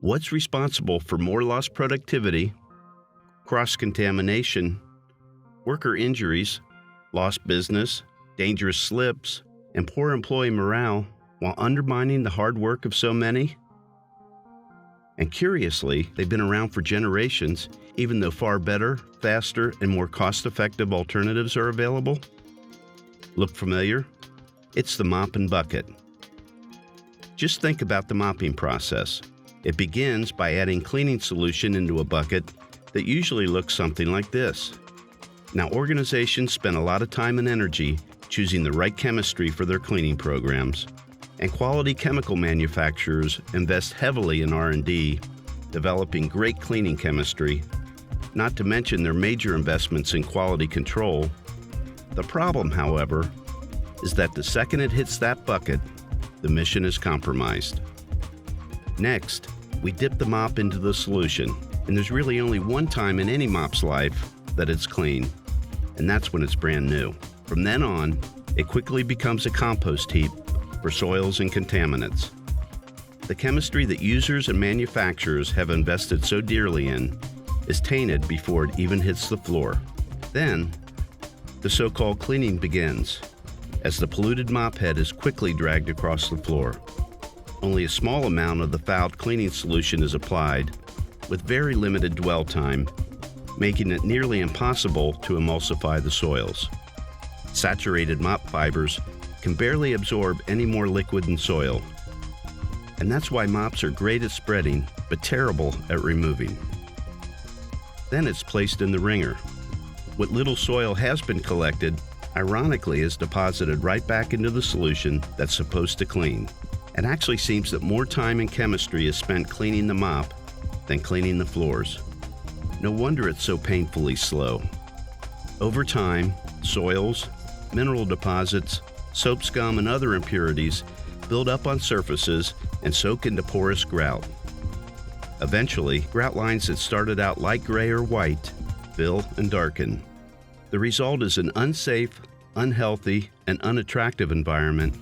What's responsible for more lost productivity, cross-contamination, worker injuries, lost business, dangerous slips, and poor employee morale while undermining the hard work of so many? And curiously, they've been around for generations, even though far better, faster, and more cost-effective alternatives are available. Look familiar? It's the mop and bucket. Just think about the mopping process. It begins by adding cleaning solution into a bucket that usually looks something like this. Now, organizations spend a lot of time and energy choosing the right chemistry for their cleaning programs, and quality chemical manufacturers invest heavily in R&D, developing great cleaning chemistry, not to mention their major investments in quality control. The problem, however, is that the second it hits that bucket, the mission is compromised. Next, we dip the mop into the solution, and there's really only one time in any mop's life that it's clean, and that's when it's brand new. From then on, it quickly becomes a compost heap for soils and contaminants. The chemistry that users and manufacturers have invested so dearly in is tainted before it even hits the floor. Then, the so-called cleaning begins, as the polluted mop head is quickly dragged across the floor. Only a small amount of the fouled cleaning solution is applied, with very limited dwell time, making it nearly impossible to emulsify the soils. Saturated mop fibers can barely absorb any more liquid in soil. And that's why mops are great at spreading, but terrible at removing. Then it's placed in the wringer. What little soil has been collected, ironically, is deposited right back into the solution that's supposed to clean. It actually seems that more time and chemistry is spent cleaning the mop than cleaning the floors. No wonder it's so painfully slow. Over time, soils, mineral deposits, soap scum, and other impurities build up on surfaces and soak into porous grout. Eventually, grout lines that started out light gray or white fill and darken. The result is an unsafe, unhealthy, and unattractive environment,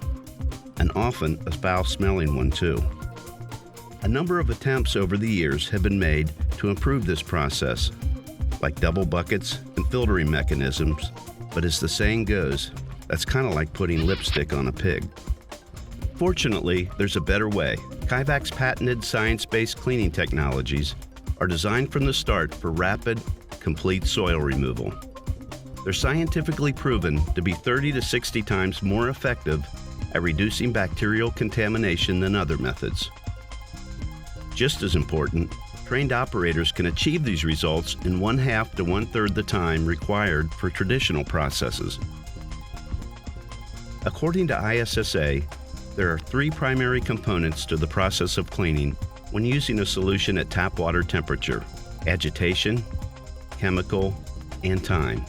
and often a foul-smelling one too. A number of attempts over the years have been made to improve this process, like double buckets and filtering mechanisms, but as the saying goes, that's kind of like putting lipstick on a pig. Fortunately, there's a better way. Tyvek's patented science-based cleaning technologies are designed from the start for rapid, complete soil removal. They're scientifically proven to be 30 to 60 times more effective at reducing bacterial contamination than other methods. Just as important, trained operators can achieve these results in 1/2 to 1/3 the time required for traditional processes. According to ISSA, there are 3 primary components to the process of cleaning when using a solution at tap water temperature: agitation, chemical, and time,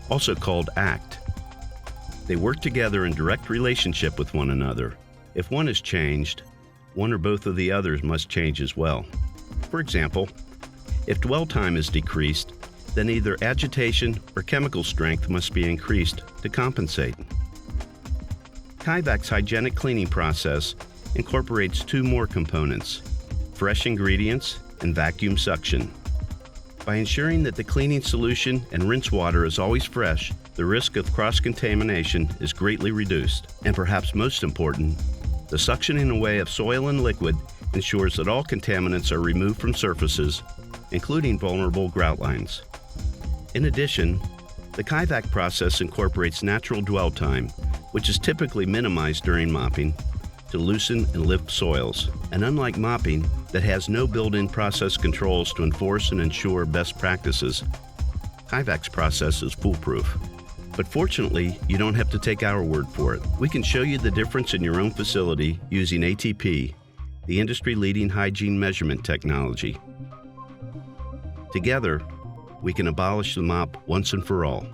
also called ACT. They work together in direct relationship with one another. If one is changed, one or both of the others must change as well. For example, if dwell time is decreased, then either agitation or chemical strength must be increased to compensate. Tyvek's hygienic cleaning process incorporates 2 more components: fresh ingredients and vacuum suction. By ensuring that the cleaning solution and rinse water is always fresh, the risk of cross-contamination is greatly reduced. And perhaps most important, the suctioning away of soil and liquid ensures that all contaminants are removed from surfaces, including vulnerable grout lines. In addition, the Tyvek process incorporates natural dwell time, which is typically minimized during mopping, to loosen and lift soils. And unlike mopping, that has no built-in process controls to enforce and ensure best practices, Tyvek's process is foolproof. But fortunately, you don't have to take our word for it. We can show you the difference in your own facility using ATP, the industry-leading hygiene measurement technology. Together, we can abolish the mop once and for all.